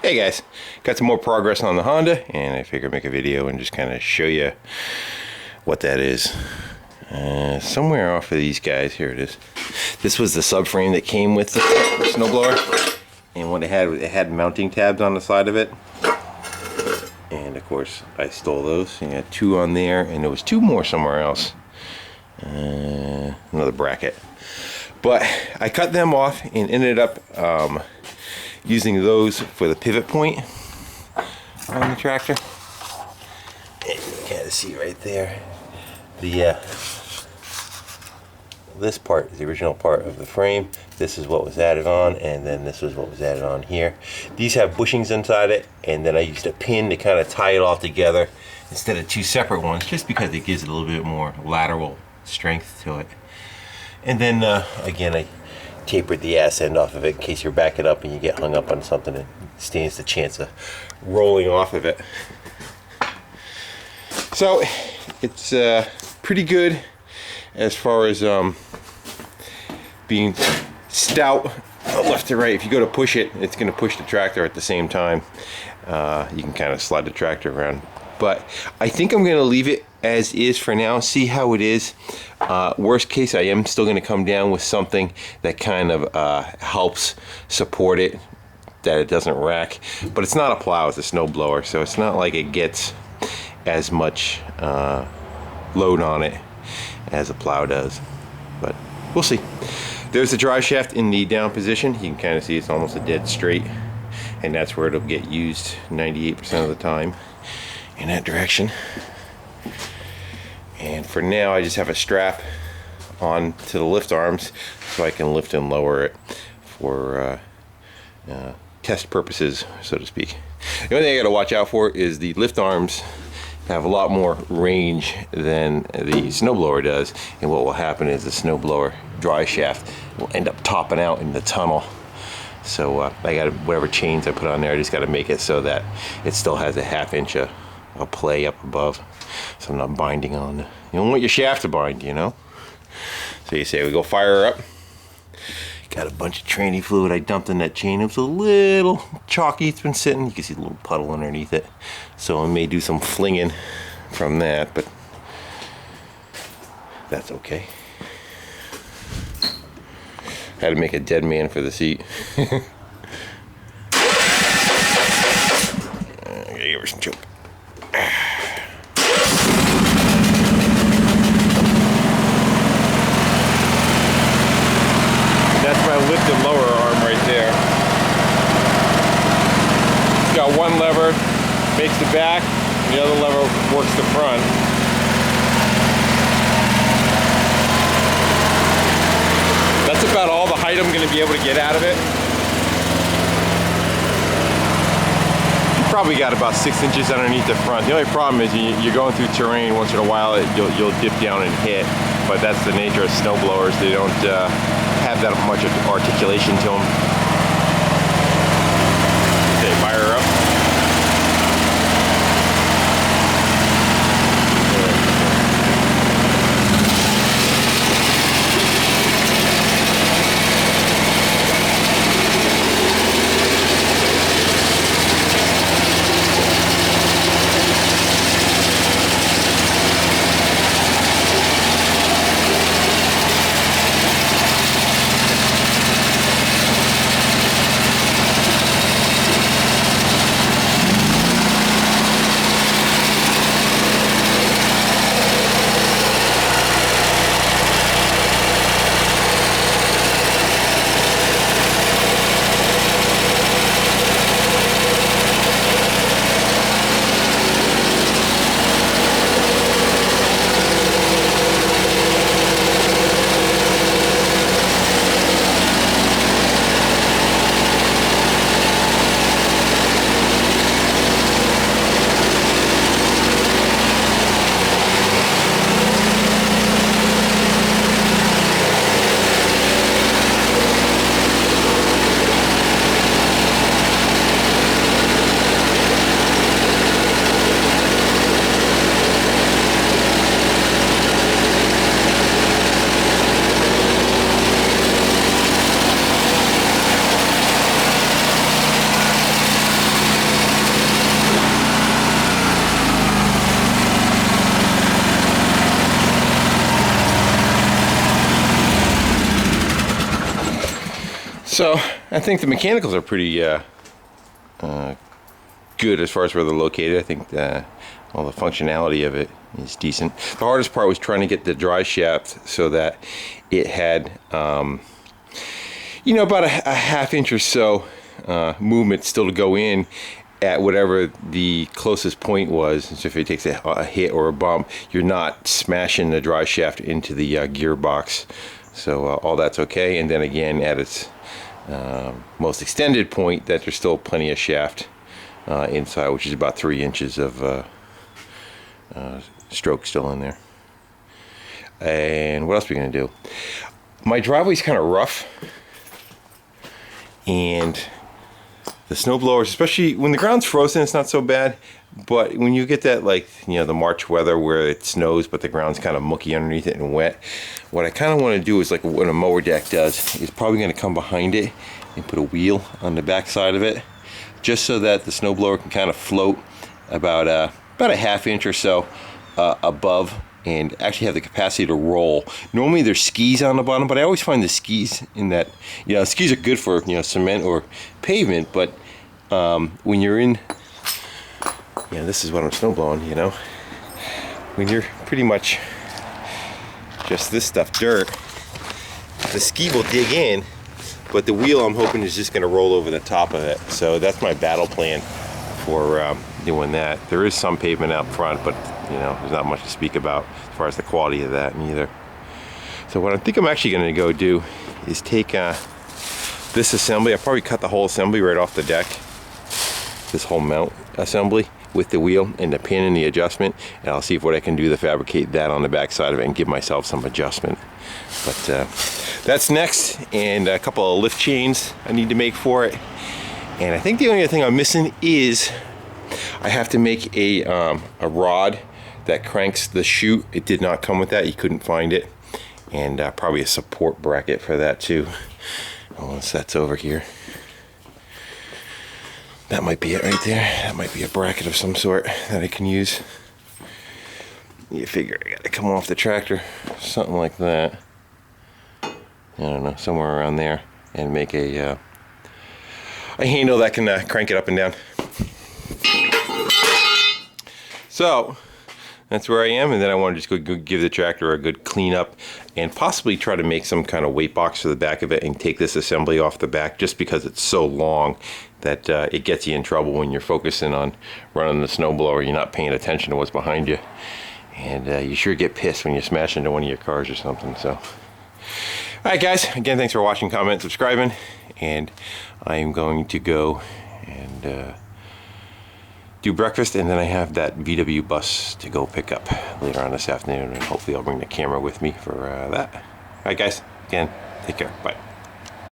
Hey guys, got some more progress on the Honda, and I figured I'd make a video and just kind of show you what that is. Somewhere off of these guys, here it is. This was the subframe that came with the snowblower, and what it had mounting tabs on the side of it. And of course, I stole those. You had two on there, and there was two more somewhere else. Another bracket. But I cut them off and ended up using those for the pivot point on the tractor. And you can kind of see right there this part is the original part of the frame. This is what was added on, and then this was what was added on here. These have bushings inside it, and then I used a pin to kind of tie it all together instead of two separate ones, just because it gives it a little bit more lateral strength to it. And then again, I tapered the ass end off of it in case you're backing up and you get hung up on something. It stands the chance of rolling off of it. So it's pretty good as far as being stout left to right. If you go to push it, it's going to push the tractor at the same time. You can kind of slide the tractor around. But I think I'm going to leave it as is for now, see how it is. Worst case, I am still going to come down with something that kind of helps support it, that it doesn't rack. But it's not a plow, it's a snow blower, so it's not like it gets as much load on it as a plow does. But we'll see. There's the drive shaft in the down position. You can kind of see it's almost a dead straight, and that's where it'll get used 98% of the time, in that direction. And for now, I just have a strap on to the lift arms so I can lift and lower it for test purposes, so to speak. The only thing I got to watch out for is the lift arms have a lot more range than the snowblower does, and what will happen is the snowblower dry shaft will end up topping out in the tunnel. So I got whatever chains I put on there, I just got to make it so that it still has a ½ inch of play up above, so I'm not binding on. You don't want your shaft to bind, you know. So you say we go fire her up. Got a bunch of tranny fluid I dumped in that chain. It was a little chalky. It's been sitting. You can see the little puddle underneath it. So I may do some flinging from that, but that's okay. Had to make a dead man for the seat. I gotta give her some choke. That's my lift and lower arm right there. It's got one lever, makes the back, and the other lever works the front. That's about all the height I'm going to be able to get out of it. You probably got about 6 inches underneath the front. The only problem is you're going through terrain. Once in a while you'll dip down and hit, but that's the nature of snow blowers. They don't have that much articulation to them. Okay, fire her up. So I think the mechanicals are pretty good as far as where they're located. I think all the functionality of it is decent. The hardest part was trying to get the dry shaft so that it had, you know, about a half inch or so movement still to go in at whatever the closest point was. So if it takes a hit or a bump, you're not smashing the dry shaft into the gearbox. So all that's okay. And then again, at its most extended point, that there's still plenty of shaft inside, which is about 3 inches of stroke still in there. And what else are we gonna do? My driveway's kind of rough, and the snow blowers, especially when the ground's frozen, it's not so bad. But when you get that, like, you know, the March weather where it snows but the ground's kind of mucky underneath it and wet, what I kind of want to do is like what a mower deck does, is probably going to come behind it and put a wheel on the back side of it, just so that the snowblower can kind of float about a half inch or so above, and actually have the capacity to roll. Normally there's skis on the bottom, but I always find the skis in that, you know, skis are good for, you know, cement or pavement, but when you're in, you know, this is what I'm snowblowing, you know, when you're pretty much just this stuff dirt, the ski will dig in, but the wheel, I'm hoping, is just going to roll over the top of it. So that's my battle plan for doing that. There is some pavement out front, but you know, there's not much to speak about as far as the quality of that either. So what I think I'm actually going to go do is take this assembly. I'll probably cut the whole assembly right off the deck, this whole mount assembly with the wheel and the pin and the adjustment, and I'll see what I can do to fabricate that on the back side of it and give myself some adjustment. But that's next, and a couple of lift chains I need to make for it. And I think the only other thing I'm missing is I have to make a rod that cranks the chute. It did not come with that, you couldn't find it. And probably a support bracket for that too, once that's over here. That might be it right there. That might be a bracket of some sort that I can use. You figure I gotta come off the tractor, something like that. I don't know, somewhere around there, and make a handle that can crank it up and down. So that's where I am, and then I want to just go give the tractor a good clean up and possibly try to make some kind of weight box for the back of it and take this assembly off the back, just because it's so long that it gets you in trouble when you're focusing on running the snowblower. You're not paying attention to what's behind you, and you sure get pissed when you smash into one of your cars or something. So alright guys, again, thanks for watching, comment, subscribing, and I am going to go and do breakfast, and then I have that VW bus to go pick up later on this afternoon, and hopefully I'll bring the camera with me for that. Alright guys, again, take care, bye.